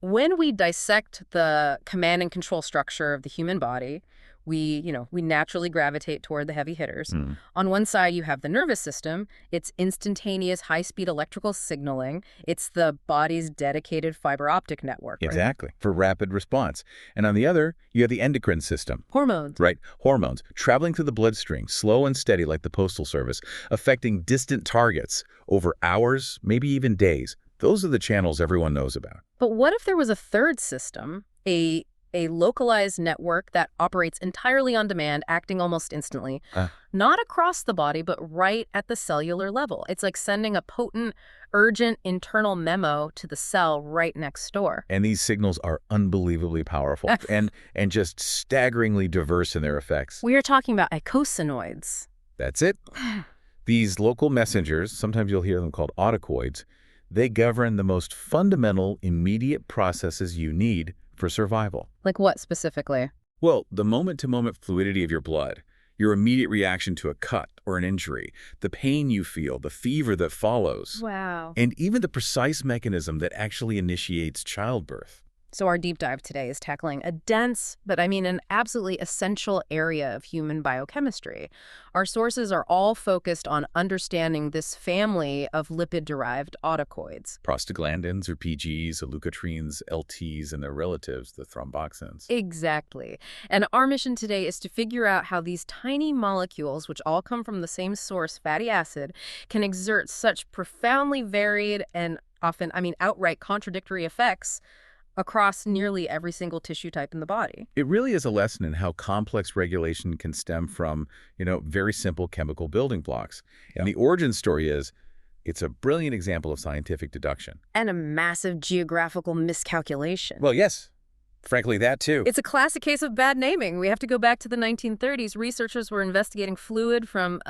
When we dissect the command and control structure of the human body, we naturally gravitate toward the heavy hitters. On one side, you have the nervous system. It's instantaneous high-speed electrical signaling. It's the body's dedicated fiber optic network. Right? Exactly, for rapid response. And on the other, you have the endocrine system. Hormones. Right, hormones, traveling through the bloodstream, slow and steady like the Postal Service, affecting distant targets over hours, maybe even days. Those are the channels everyone knows about. But what if there was a third system, a localized network that operates entirely on demand, acting almost instantly, not across the body, but right at the cellular level? It's like sending a potent, urgent internal memo to the cell right next door. And these signals are unbelievably powerful and just staggeringly diverse in their effects. We are talking about eicosanoids. That's it. These local messengers, sometimes you'll hear them called autocoids, they govern the most fundamental, immediate processes you need for survival. Like what specifically? Well, the moment-to-moment fluidity of your blood, your immediate reaction to a cut or an injury, the pain you feel, the fever that follows. Wow. And even the precise mechanism that actually initiates childbirth. So our deep dive today is tackling a dense, but an absolutely essential area of human biochemistry. Our sources are all focused on understanding this family of lipid-derived autocoids. Prostaglandins, or PGs, the leukotrienes, LTs, and their relatives, the thromboxans. Exactly. And our mission today is to figure out how these tiny molecules, which all come from the same source, fatty acid, can exert such profoundly varied and often, outright contradictory effects across nearly every single tissue type in the body. It really is a lesson in how complex regulation can stem from, very simple chemical building blocks. And the origin story is, it's a brilliant example of scientific deduction. And a massive geographical miscalculation. Well, yes. Frankly, that too. It's a classic case of bad naming. We have to go back to the 1930s. Researchers were investigating fluid from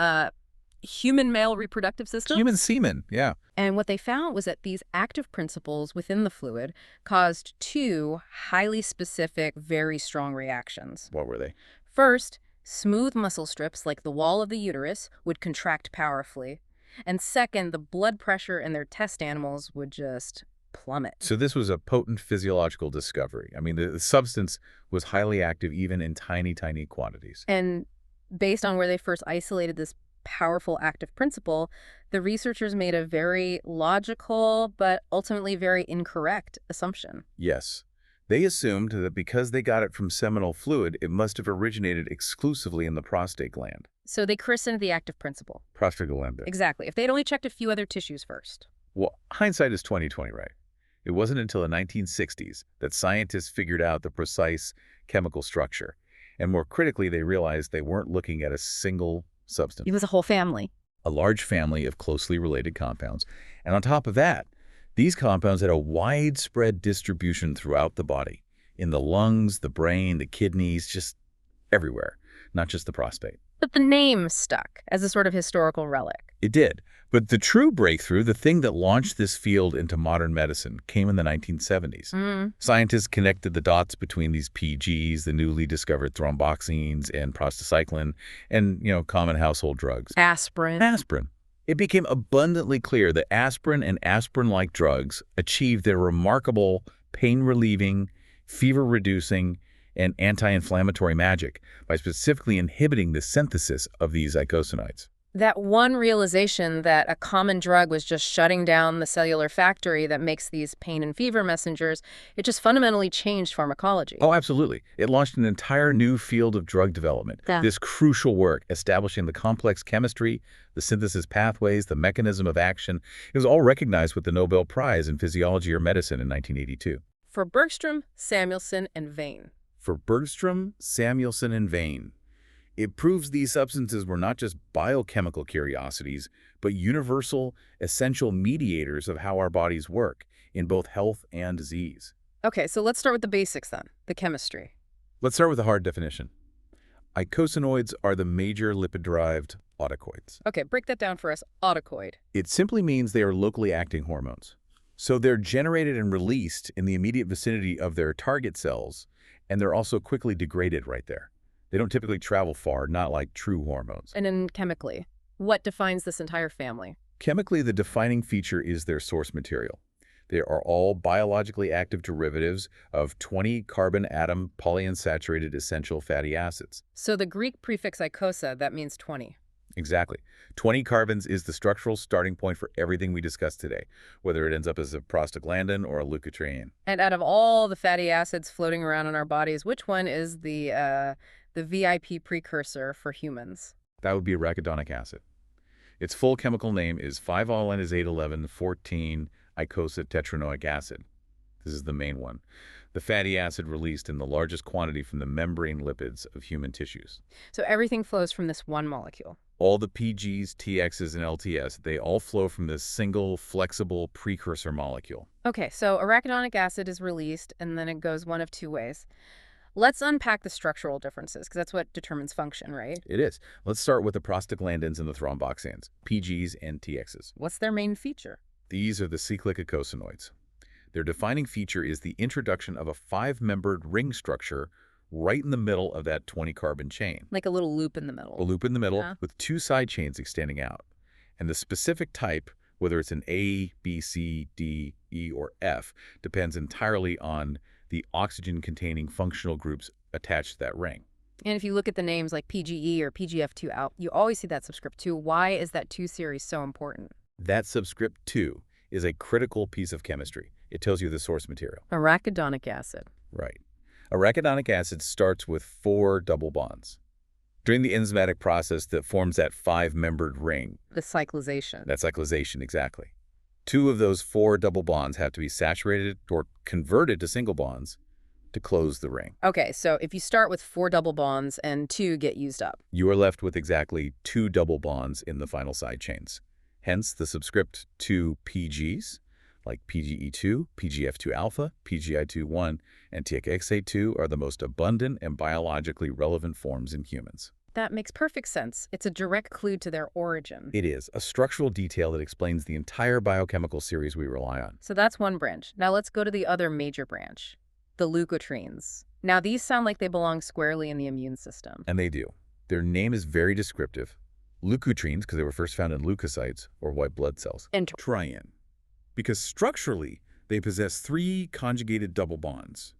human male reproductive system. Human semen, yeah. And what they found was that these active principles within the fluid caused two highly specific, very strong reactions. What were they? First, smooth muscle strips like the wall of the uterus would contract powerfully. And second, the blood pressure in their test animals would just plummet. So this was a potent physiological discovery. The substance was highly active even in tiny, tiny quantities. And based on where they first isolated this powerful active principle, the researchers made a very logical but ultimately very incorrect assumption. Yes. They assumed that because they got it from seminal fluid, it must have originated exclusively in the prostate gland. So they christened the active principle. Prostaglandin. Exactly. If they'd only checked a few other tissues first. Well, hindsight is 20/20, right? It wasn't until the 1960s that scientists figured out the precise chemical structure. And more critically, they realized they weren't looking at a single substance. It was a whole family. A large family of closely related compounds. And on top of that, these compounds had a widespread distribution throughout the body, in the lungs, the brain, the kidneys, just everywhere, not just the prostate. But the name stuck as a sort of historical relic. It did. But the true breakthrough, the thing that launched this field into modern medicine, came in the 1970s. Scientists connected the dots between these PGs, the newly discovered thromboxanes and prostacyclin, and, common household drugs. Aspirin. Aspirin. It became abundantly clear that aspirin and aspirin-like drugs achieved their remarkable pain-relieving, fever-reducing, and anti-inflammatory magic by specifically inhibiting the synthesis of these eicosanoids. That one realization that a common drug was just shutting down the cellular factory that makes these pain and fever messengers, it just fundamentally changed pharmacology. Oh, absolutely. It launched an entire new field of drug development. Yeah. This crucial work establishing the complex chemistry, the synthesis pathways, the mechanism of action. It was all recognized with the Nobel Prize in Physiology or Medicine in 1982. For Bergstrom, Samuelson, and Vane. For Bergstrom, Samuelson, and Vane. It proves these substances were not just biochemical curiosities, but universal, essential mediators of how our bodies work in both health and disease. Okay, so let's start with the basics then, the chemistry. Let's start with the hard definition. Eicosanoids are the major lipid-derived autocoids. Okay, break that down for us. Autocoid. It simply means they are locally acting hormones. So they're generated and released in the immediate vicinity of their target cells, and they're also quickly degraded right there. They don't typically travel far, not like true hormones. And then chemically, what defines this entire family? Chemically, the defining feature is their source material. They are all biologically active derivatives of 20 carbon atom polyunsaturated essential fatty acids. So the Greek prefix icosa, that means 20. Exactly. 20 carbons is the structural starting point for everything we discussed today, whether it ends up as a prostaglandin or a leukotriene. And out of all the fatty acids floating around in our bodies, which one is the VIP precursor for humans? That would be arachidonic acid. Its full chemical name is 5-alanine-11-14-icosahexatetranoic acid. This is the main one. The fatty acid released in the largest quantity from the membrane lipids of human tissues. So everything flows from this one molecule. All the PGs, TXs, and LTS, they all flow from this single, flexible precursor molecule. Okay, so arachidonic acid is released, and then it goes one of two ways. Let's unpack the structural differences, because that's what determines function, right? It is. Let's start with the prostaglandins and the thromboxanes, PGs and TXs. What's their main feature? These are the cyclic eicosanoids. Their defining feature is the introduction of a 5-membered ring structure right in the middle of that 20-carbon chain. Like a little loop in the middle. A loop in the middle Yeah. with 2 side chains extending out. And the specific type, whether it's an A, B, C, D, E, or F, depends entirely on the oxygen-containing functional groups attached to that ring. And if you look at the names like PGE or PGF2 you always see that subscript 2. Why is that 2 series so important? That subscript 2 is a critical piece of chemistry. It tells you the source material. Arachidonic acid. Right. Arachidonic acid starts with 4 double bonds. During the enzymatic process that forms that 5-membered ring. The cyclization. That cyclization, exactly. 2 of those 4 double bonds have to be saturated or converted to single bonds to close the ring. Okay, so if you start with 4 double bonds and 2 get used up. You are left with exactly 2 double bonds in the final side chains. Hence, the subscript 2 PGs, like PGE2, PGF2 alpha, PGI2-1, and TXA2 are the most abundant and biologically relevant forms in humans. That makes perfect sense. It's a direct clue to their origin. It is a structural detail that explains the entire biochemical series we rely on. So that's one branch. Now let's go to the other major branch, the leukotrienes. Now these sound like they belong squarely in the immune system. And they do. Their name is very descriptive. Leukotrienes, because they were first found in leukocytes, or white blood cells. And Trien, because structurally, they possess 3 conjugated double bonds.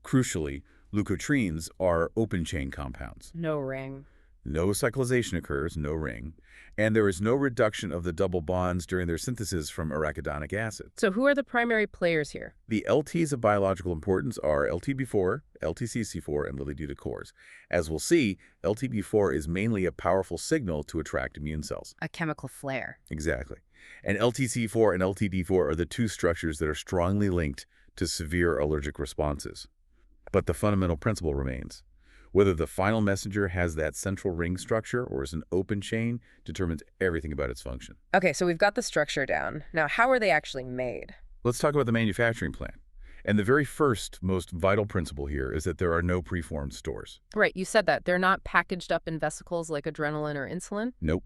Crucially, leukotrienes are open-chain compounds. no ring. No cyclization occurs, no ring, and there is no reduction of the double bonds during their synthesis from arachidonic acid. So who are the primary players here? The LTs of biological importance are LTB4, LTCC4, and Lilly-Dudicores. As we'll see, LTB4 is mainly a powerful signal to attract immune cells. A chemical flare. Exactly. And LTC4 and LTD4 are the 2 structures that are strongly linked to severe allergic responses. But the fundamental principle remains. Whether the final messenger has that central ring structure or is an open chain determines everything about its function. Okay, so we've got the structure down. Now, how are they actually made? Let's talk about the manufacturing plant. And the very first, most vital principle here is that there are no preformed stores. Right, you said that. They're not packaged up in vesicles like adrenaline or insulin? Nope.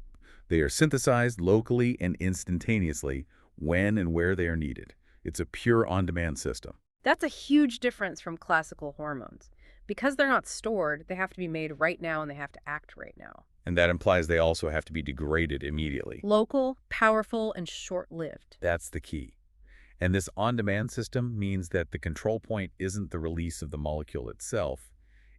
They are synthesized locally and instantaneously when and where they are needed. It's a pure on-demand system. That's a huge difference from classical hormones. Because they're not stored, they have to be made right now and they have to act right now. And that implies they also have to be degraded immediately. Local, powerful, and short-lived. That's the key. And this on-demand system means that the control point isn't the release of the molecule itself,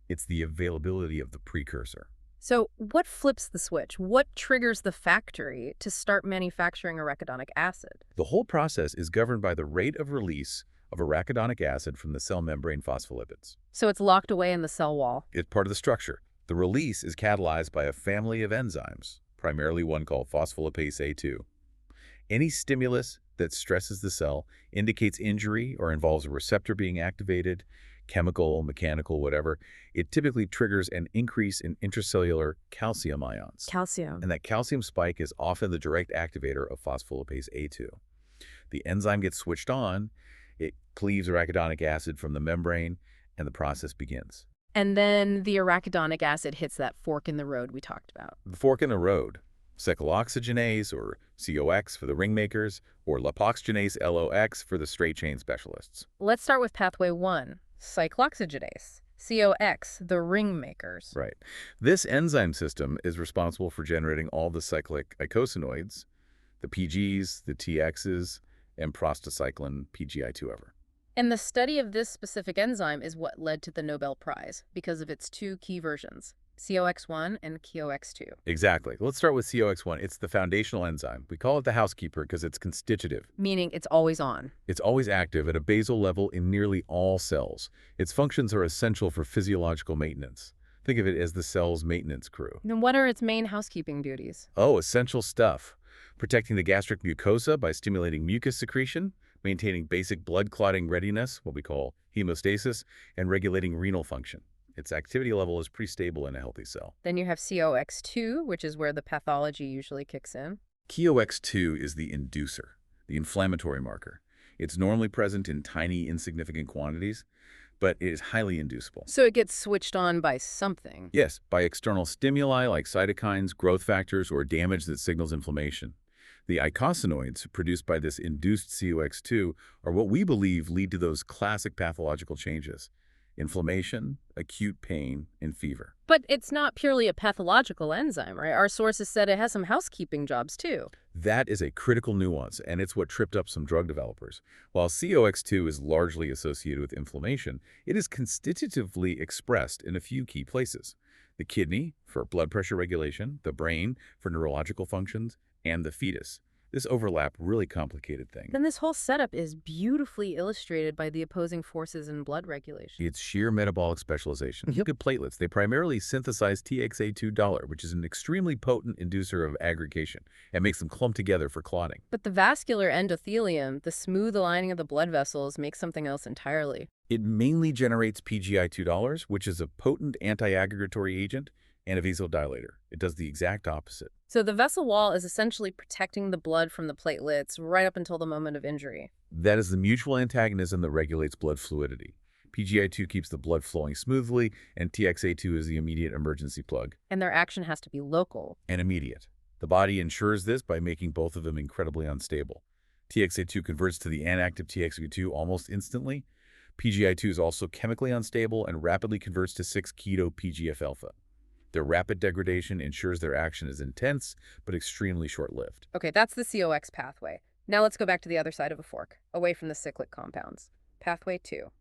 it's the availability of the precursor. So what flips the switch? What triggers the factory to start manufacturing arachidonic acid? The whole process is governed by the rate of release of arachidonic acid from the cell membrane phospholipids. So it's locked away in the cell wall. It's part of the structure. The release is catalyzed by a family of enzymes, primarily one called phospholipase A2. Any stimulus that stresses the cell, indicates injury, or involves a receptor being activated, chemical, mechanical, whatever, it typically triggers an increase in intracellular calcium ions. Calcium. And that calcium spike is often the direct activator of phospholipase A2. The enzyme gets switched on, it cleaves arachidonic acid from the membrane, and the process begins. And then the arachidonic acid hits that fork in the road we talked about. The fork in the road, cyclooxygenase, or COX for the ring makers, or lipoxygenase LOX for the straight-chain specialists. Let's start with pathway 1, cyclooxygenase. COX, the ring makers. Right. This enzyme system is responsible for generating all the cyclic eicosanoids, the PGs, the TXs, and prostacyclin PGI2. And the study of this specific enzyme is what led to the Nobel Prize, because of its two key versions, COX-1 and COX-2. Exactly. Let's start with COX-1. It's the foundational enzyme. We call it the housekeeper because it's constitutive. Meaning it's always on. It's always active at a basal level in nearly all cells. Its functions are essential for physiological maintenance. Think of it as the cell's maintenance crew. Then what are its main housekeeping duties? Oh, essential stuff. Protecting the gastric mucosa by stimulating mucus secretion, maintaining basic blood clotting readiness, what we call hemostasis, and regulating renal function. Its activity level is pretty stable in a healthy cell. Then you have COX-2, which is where the pathology usually kicks in. COX-2 is the inducer, the inflammatory marker. It's normally present in tiny, insignificant quantities, but it is highly inducible. So it gets switched on by something. Yes, by external stimuli like cytokines, growth factors, or damage that signals inflammation. The eicosanoids produced by this induced COX-2 are what we believe lead to those classic pathological changes: inflammation, acute pain, and fever. But it's not purely a pathological enzyme, right? Our sources said it has some housekeeping jobs, too. That is a critical nuance, and it's what tripped up some drug developers. While COX-2 is largely associated with inflammation, it is constitutively expressed in a few key places: the kidney, for blood pressure regulation; the brain, for neurological functions; and the fetus. This overlap really complicated things. Then this whole setup is beautifully illustrated by the opposing forces in blood regulation. It's sheer metabolic specialization. Look at platelets. They primarily synthesize TXA2, which is an extremely potent inducer of aggregation and makes them clump together for clotting. But the vascular endothelium, the smooth aligning of the blood vessels, makes something else entirely. It mainly generates PGI2, which is a potent anti-aggregatory agent and a vasodilator. It does the exact opposite. So the vessel wall is essentially protecting the blood from the platelets right up until the moment of injury. That is the mutual antagonism that regulates blood fluidity. PGI2 keeps the blood flowing smoothly, and TXA2 is the immediate emergency plug. And their action has to be local. And immediate. The body ensures this by making both of them incredibly unstable. TXA2 converts to the inactive TXA2 almost instantly. PGI2 is also chemically unstable and rapidly converts to 6-keto-PGF-alpha. Their rapid degradation ensures their action is intense, but extremely short-lived. Okay, that's the COX pathway. Now let's go back to the other side of a fork, away from the cyclic compounds. Pathway 2,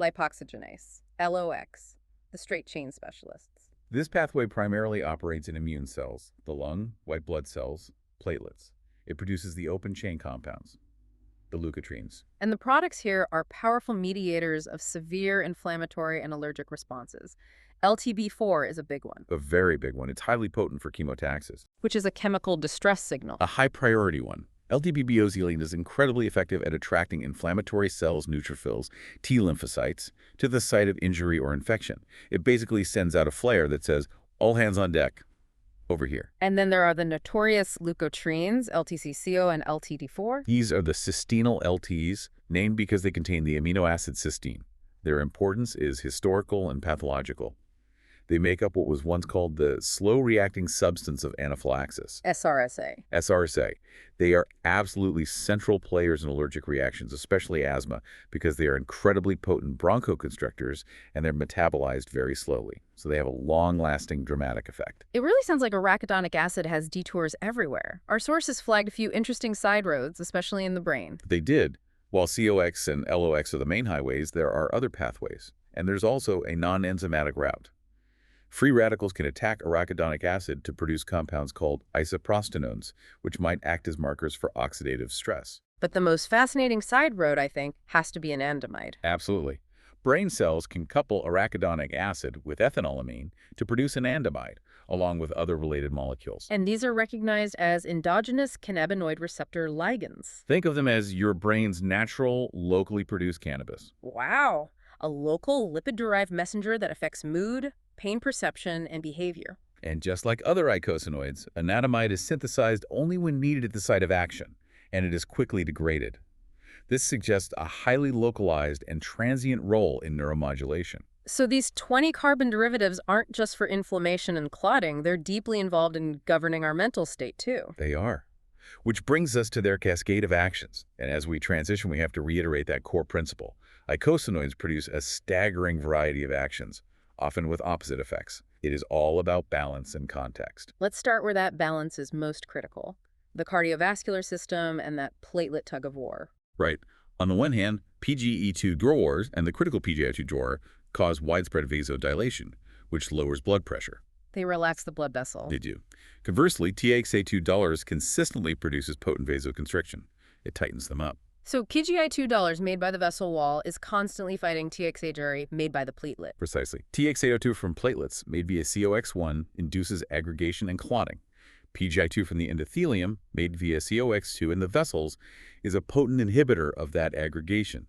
lipoxygenase, LOX, the straight-chain specialists. This pathway primarily operates in immune cells, the lung, white blood cells, platelets. It produces the open-chain compounds, the leukotrienes. And the products here are powerful mediators of severe inflammatory and allergic responses. LTB4 is a big one. A very big one. It's highly potent for chemotaxis. Which is a chemical distress signal. A high-priority one. LTBB-oxygeline is incredibly effective at attracting inflammatory cells, neutrophils, T lymphocytes, to the site of injury or infection. It basically sends out a flare that says, all hands on deck, over here. And then there are the notorious leukotrienes, LTCCO and LTD4. These are the cystenyl LTs, named because they contain the amino acid cysteine. Their importance is historical and pathological. They make up what was once called the slow-reacting substance of anaphylaxis. SRSA. SRSA. They are absolutely central players in allergic reactions, especially asthma, because they are incredibly potent bronchoconstrictors and they're metabolized very slowly. So they have a long-lasting dramatic effect. It really sounds like arachidonic acid has detours everywhere. Our sources flagged a few interesting side roads, especially in the brain. They did. While COX and LOX are the main highways, there are other pathways. And there's also a non-enzymatic route. Free radicals can attack arachidonic acid to produce compounds called isoprostanones, which might act as markers for oxidative stress. But the most fascinating side road, I think, has to be an andamide. Absolutely. Brain cells can couple arachidonic acid with ethanolamine to produce an andamide, along with other related molecules. And these are recognized as endogenous cannabinoid receptor ligands. Think of them as your brain's natural, locally produced cannabis. Wow! A local lipid-derived messenger that affects mood, pain perception, and behavior. And just like other eicosanoids, anandamide is synthesized only when needed at the site of action, and it is quickly degraded. This suggests a highly localized and transient role in neuromodulation. So these 20 carbon derivatives aren't just for inflammation and clotting, they're deeply involved in governing our mental state, too. They are. Which brings us to their cascade of actions. And as we transition, we have to reiterate that core principle. Eicosanoids produce a staggering variety of actions, often with opposite effects. It is all about balance and context. Let's start where that balance is most critical. The cardiovascular system and that platelet tug-of-war. Right. On the one hand, PGE2 drawers and the critical PGI2 drawer cause widespread vasodilation, which lowers blood pressure. They relax the blood vessel. They do. Conversely, TXA2 consistently produces potent vasoconstriction. It tightens them up. So PGI2 made by the vessel wall is constantly fighting TXA made by the platelet. Precisely. TXA02 from platelets made via COX1 induces aggregation and clotting. PGI2 from the endothelium, made via COX2 in the vessels, is a potent inhibitor of that aggregation.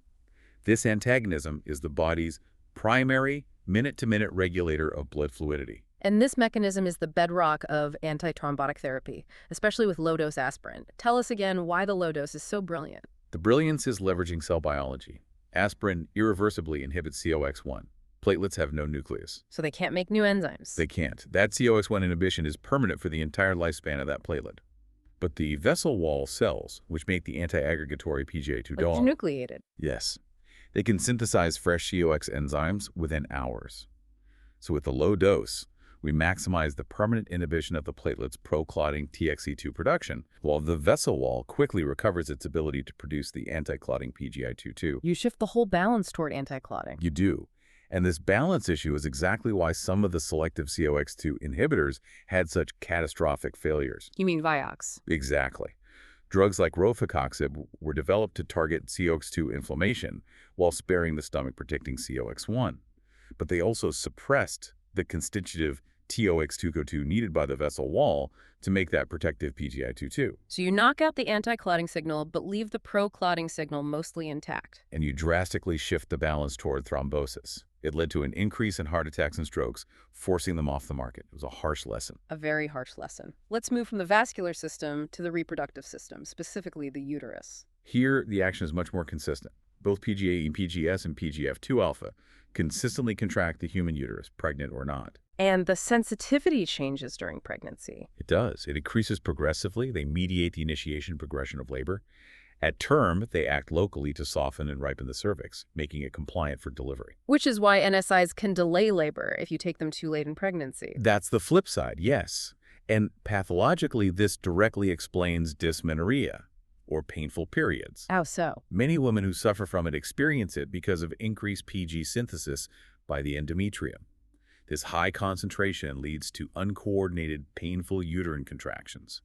This antagonism is the body's primary minute-to-minute regulator of blood fluidity. And this mechanism is the bedrock of antithrombotic therapy, especially with low-dose aspirin. Tell us again why the low dose is so brilliant. The brilliance is leveraging cell biology. Aspirin irreversibly inhibits COX1. Platelets have no nucleus. So they can't make new enzymes. They can't. That COX1 inhibition is permanent for the entire lifespan of that platelet. But the vessel wall cells, which make the anti-aggregatory PGA2 Like denucleated. yes, they can synthesize fresh COX enzymes within hours. So with the low dose, we maximize the permanent inhibition of the platelet's pro-clotting TXE2 production, while the vessel wall quickly recovers its ability to produce the anti-clotting PGI2. You shift the whole balance toward anti-clotting. You do. And this balance issue is exactly why some of the selective COX2 inhibitors had such catastrophic failures. You mean Vioxx? Exactly. Drugs like rofecoxib were developed to target COX2 inflammation while sparing the stomach-protecting COX1. But they also suppressed the constitutive TOX2CO2 needed by the vessel wall to make that protective PGI2. So you knock out the anti-clotting signal, but leave the pro-clotting signal mostly intact. And you drastically shift the balance toward thrombosis. It led to an increase in heart attacks and strokes, forcing them off the market. It was a harsh lesson. A very harsh lesson. Let's move from the vascular system to the reproductive system, specifically the uterus. Here, the action is much more consistent. Both PGA and PGS and PGF2 alpha consistently contract the human uterus, pregnant or not. And the sensitivity changes during pregnancy. It does. It increases progressively. They mediate the initiation and progression of labor. At term, they act locally to soften and ripen the cervix, making it compliant for delivery. Which is why NSIs can delay labor if you take them too late in pregnancy. That's the flip side, yes. And pathologically, this directly explains dysmenorrhea, or painful periods. How so? Many women who suffer from it experience it because of increased PG synthesis by the endometrium. This high concentration leads to uncoordinated, painful uterine contractions.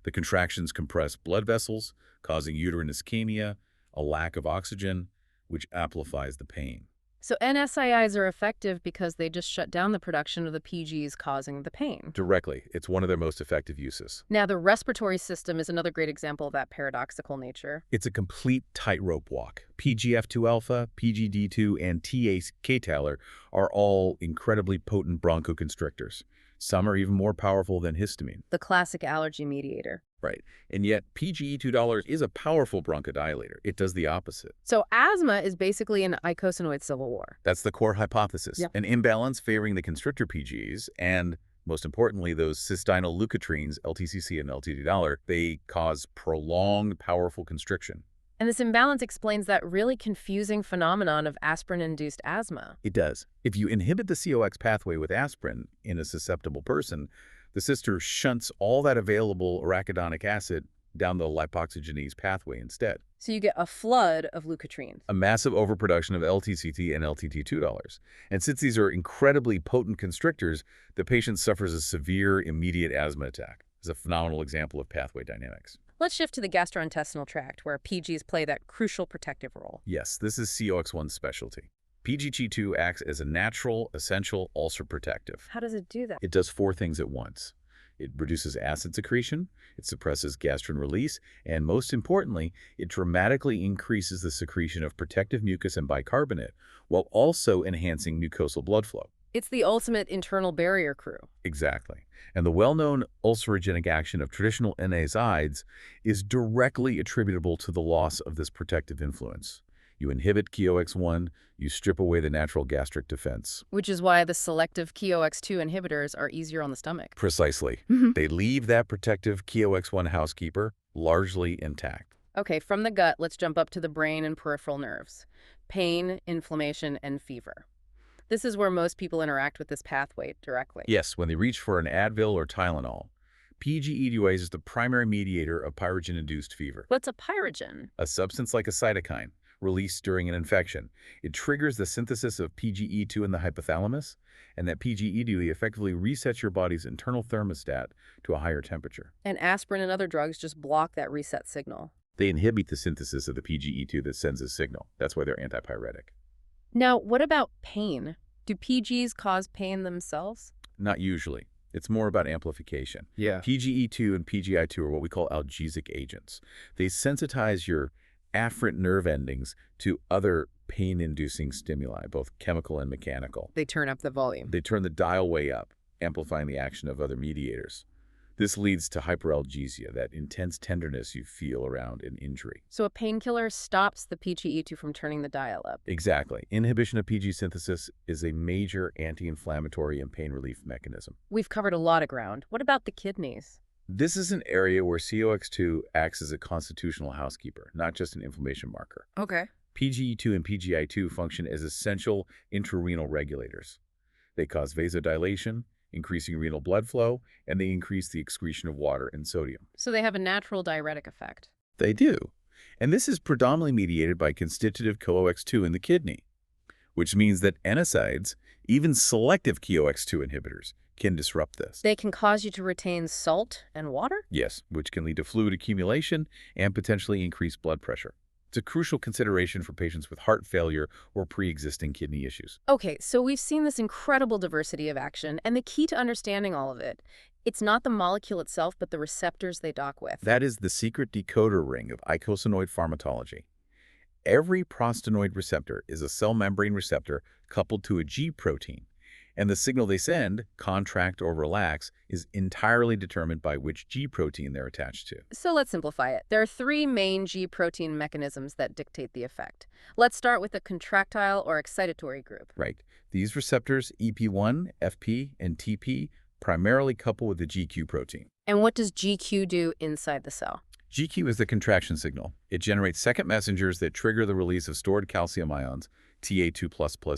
The contractions compress blood vessels, causing uterine ischemia, a lack of oxygen, which amplifies the pain. So NSAIs are effective because they just shut down the production of the PGs causing the pain. Directly. It's one of their most effective uses. Now, the respiratory system is another great example of that paradoxical nature. It's a complete tightrope walk. PGF2 alpha, PGD2, and TAK-tailor are all incredibly potent bronchoconstrictors. Some are even more powerful than histamine. The classic allergy mediator. Right. And yet, PGE2 is a powerful bronchodilator. It does the opposite. So asthma is basically an icosanoid civil war. That's the core hypothesis. Yep. An imbalance favoring the constrictor PGs and, most importantly, those cystinyl leukotrienes, LTCC and LTD, they cause prolonged, powerful constriction. And this imbalance explains that really confusing phenomenon of aspirin-induced asthma. It does. If you inhibit the COX pathway with aspirin in a susceptible person, the sister shunts all that available arachidonic acid down the lipoxygenase pathway instead. So you get a flood of leukotrienes. A massive overproduction of LTCT and LTT2. And since these are incredibly potent constrictors, the patient suffers a severe immediate asthma attack. It's a phenomenal example of pathway dynamics. Let's shift to the gastrointestinal tract, where PGs play that crucial protective role. Yes, this is COX1's specialty. PGG2 acts as a natural, essential ulcer protective. How does it do that? It does four things at once. It reduces acid secretion, it suppresses gastrin release, and most importantly, it dramatically increases the secretion of protective mucus and bicarbonate, while also enhancing mucosal blood flow. It's the ultimate internal barrier crew. Exactly. And the well-known ulcerogenic action of traditional NSAIDs is directly attributable to the loss of this protective influence. You inhibit KOX1, you strip away the natural gastric defense. Which is why the selective KOX2 inhibitors are easier on the stomach. Precisely. They leave that protective KOX1 housekeeper largely intact. Okay, from the gut, let's jump up to the brain and peripheral nerves. Pain, inflammation, and fever. This is where most people interact with this pathway directly. Yes, when they reach for an Advil or Tylenol. PGE2A is the primary mediator of pyrogen-induced fever, What's a pyrogen? a substance like a cytokine released during an infection. It triggers the synthesis of PGE2 in the hypothalamus, and that PGE2 effectively resets your body's internal thermostat to a higher temperature. And aspirin and other drugs just block that reset signal. They inhibit the synthesis of the PGE2 that sends a signal. That's why they're antipyretic. Now, what about pain? Do PGs cause pain themselves? Not usually. It's more about amplification. Yeah. PGE2 and PGI2 are what we call analgesic agents. They sensitize your afferent nerve endings to other pain-inducing stimuli, both chemical and mechanical. They turn up the volume. They turn the dial way up, amplifying the action of other mediators. This leads to hyperalgesia, that intense tenderness you feel around an injury. So a painkiller stops the PGE2 from turning the dial up. Exactly. Inhibition of PG synthesis is a major anti-inflammatory and pain relief mechanism. We've covered a lot of ground. What about the kidneys? This is an area where COX2 acts as a constitutional housekeeper, not just an inflammation marker. Okay. PGE2 and PGI2 function as essential intrarenal regulators. They cause vasodilation, increasing renal blood flow, and they increase the excretion of water and sodium. So they have a natural diuretic effect. They do. And this is predominantly mediated by constitutive COX2 in the kidney, which means that NSAIDs, even selective COX2 inhibitors, can disrupt this. They can cause you to retain salt and water? Yes, which can lead to fluid accumulation and potentially increase blood pressure. It's a crucial consideration for patients with heart failure or pre-existing kidney issues. Okay, so we've seen this incredible diversity of action, and the key to understanding all of it, it's not the molecule itself, but the receptors they dock with. That is the secret decoder ring of icosanoid pharmacology. Every prostanoid receptor is a cell membrane receptor coupled to a G protein, and the signal they send, contract or relax, is entirely determined by which G protein they're attached to. So let's simplify it. There are three main G protein mechanisms that dictate the effect. Let's start with the contractile or excitatory group. Right. These receptors, EP1, FP, and TP, primarily couple with the GQ protein. And what does GQ do inside the cell? GQ is the contraction signal. It generates second messengers that trigger the release of stored calcium ions, Ta2++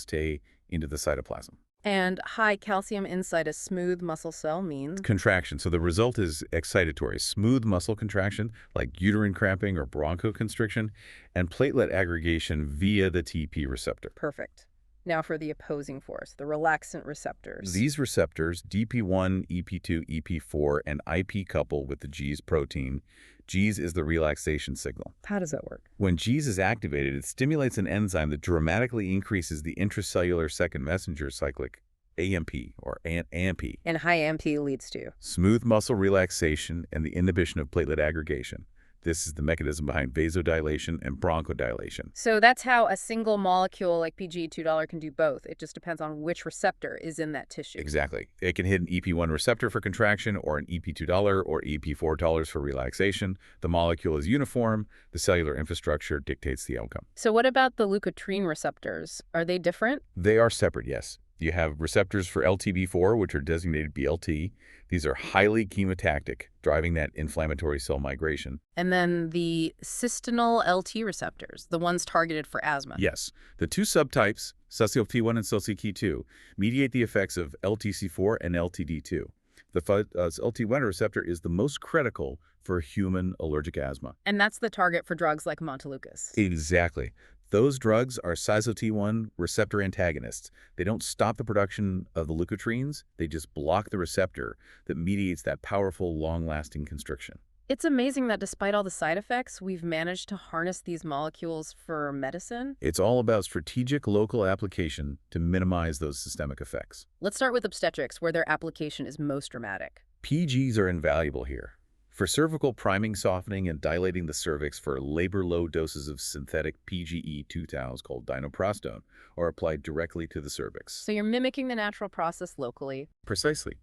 Ta, into the cytoplasm. And high calcium inside a smooth muscle cell means? Contraction. So the result is excitatory, smooth muscle contraction like uterine cramping or bronchoconstriction, and platelet aggregation via the TP receptor. Perfect. Now for the opposing force, the relaxant receptors. These receptors, DP1, EP2, EP4, and IP couple with the G's protein. G's is the relaxation signal. How does that work? When G's is activated, it stimulates an enzyme that dramatically increases the intracellular second messenger cyclic AMP or AMP. And high AMP leads to? Smooth muscle relaxation and the inhibition of platelet aggregation. This is the mechanism behind vasodilation and bronchodilation. So that's how a single molecule like PGE2 can do both. It just depends on which receptor is in that tissue. Exactly. It can hit an EP1 receptor for contraction or an EP2 or EP4 for relaxation. The molecule is uniform. The cellular infrastructure dictates the outcome. So what about the leukotriene receptors? Are they different? They are separate, yes. You have receptors for LTB4, which are designated BLT. These are highly chemotactic, driving that inflammatory cell migration. And then the cysteinol LT receptors, the ones targeted for asthma. Yes. The two subtypes, SOCYLT1 and SOCYLT2, mediate the effects of LTC4 and LTD2. The LT1 receptor is the most critical for human allergic asthma. And that's the target for drugs like Montelukast. Exactly. Those drugs are SOCYLT1 receptor antagonists. They don't stop the production of the leukotrienes. They just block the receptor that mediates that powerful, long-lasting constriction. It's amazing that despite all the side effects, we've managed to harness these molecules for medicine. It's all about strategic local application to minimize those systemic effects. Let's start with obstetrics, where their application is most dramatic. PGs are invaluable here. For cervical priming, softening, and dilating the cervix for labor-low doses of synthetic PGE2 taus called dinoprostone are applied directly to the cervix. So you're mimicking the natural process locally. Precisely.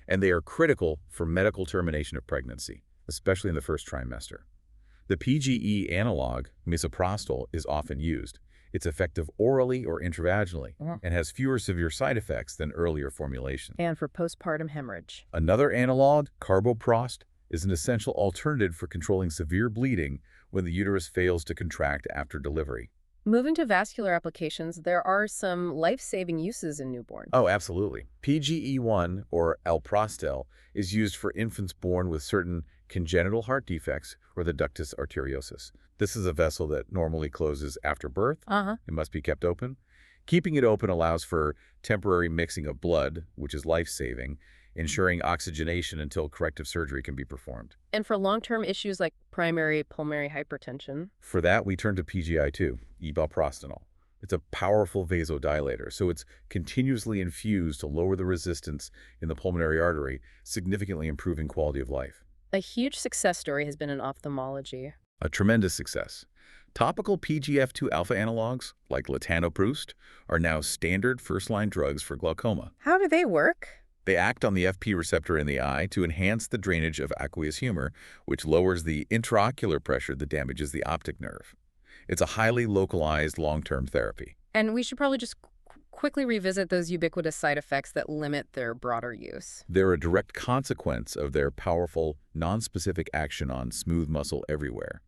And they are critical for medical termination of pregnancy, especially in the first trimester. The PGE analog, misoprostol, is often used. It's effective orally or intravaginally and has fewer severe side effects than earlier formulation. And for postpartum hemorrhage. Another analog, carboprost, is an essential alternative for controlling severe bleeding when the uterus fails to contract after delivery. Moving to vascular applications, there are some life-saving uses in newborns. Oh, absolutely. PGE1, or Alprostel, is used for infants born with certain congenital heart defects or the ductus arteriosus. This is a vessel that normally closes after birth. It must be kept open. Keeping it open allows for temporary mixing of blood, which is life-saving, ensuring oxygenation until corrective surgery can be performed. And for long-term issues like primary pulmonary hypertension. For that, we turn to PGI2, evalprostenol. It's a powerful vasodilator, so it's continuously infused to lower the resistance in the pulmonary artery, significantly improving quality of life. A huge success story has been in ophthalmology. A tremendous success. Topical PGF2 alpha analogs, like latanoprost, are now standard first-line drugs for glaucoma. How do they work? They act on the FP receptor in the eye to enhance the drainage of aqueous humor, which lowers the intraocular pressure that damages the optic nerve. It's a highly localized long-term therapy. And we should probably just quickly revisit those ubiquitous side effects that limit their broader use. They're a direct consequence of their powerful, nonspecific action on smooth muscle everywhere.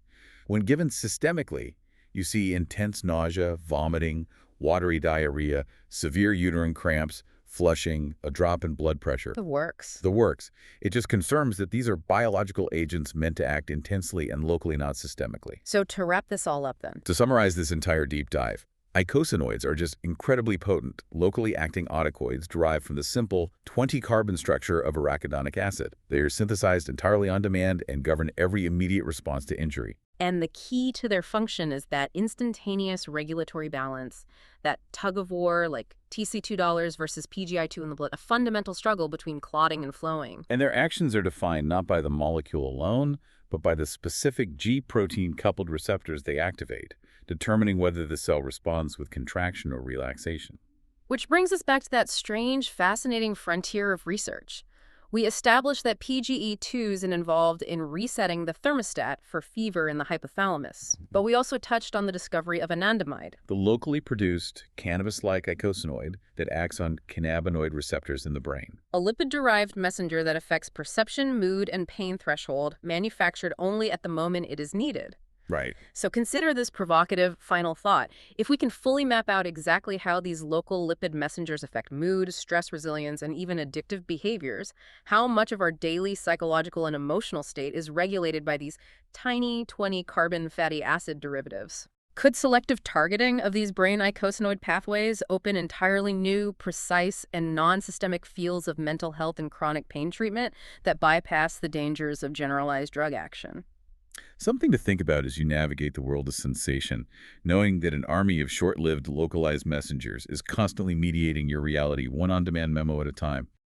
When given systemically, you see intense nausea, vomiting, watery diarrhea, severe uterine cramps, flushing, a drop in blood pressure. The works. The works. It just confirms that these are biological agents meant to act intensely and locally, not systemically. So to wrap this all up then. To summarize this entire deep dive, eicosanoids are just incredibly potent, locally acting autocoids derived from the simple 20-carbon structure of arachidonic acid. They are synthesized entirely on demand and govern every immediate response to injury. And the key to their function is that instantaneous regulatory balance, that tug-of-war like TC2 versus PGI2 in the blood, a fundamental struggle between clotting and flowing. And their actions are defined not by the molecule alone, but by the specific G protein-coupled receptors they activate, determining whether the cell responds with contraction or relaxation. Which brings us back to that strange, fascinating frontier of research. We established that PGE2 is involved in resetting the thermostat for fever in the hypothalamus. But we also touched on the discovery of anandamide, the locally produced cannabis-like eicosanoid that acts on cannabinoid receptors in the brain. a lipid-derived messenger that affects perception, mood, and pain threshold, manufactured only at the moment it is needed. Right. So consider this provocative final thought. If we can fully map out exactly how these local lipid messengers affect mood, stress resilience, and even addictive behaviors, how much of our daily psychological and emotional state is regulated by these tiny 20-carbon fatty acid derivatives? Could selective targeting of these brain eicosanoid pathways open entirely new, precise, and non-systemic fields of mental health and chronic pain treatment that bypass the dangers of generalized drug action? Something to think about as you navigate the world of sensation, knowing that an army of short-lived localized messengers is constantly mediating your reality one on-demand memo at a time.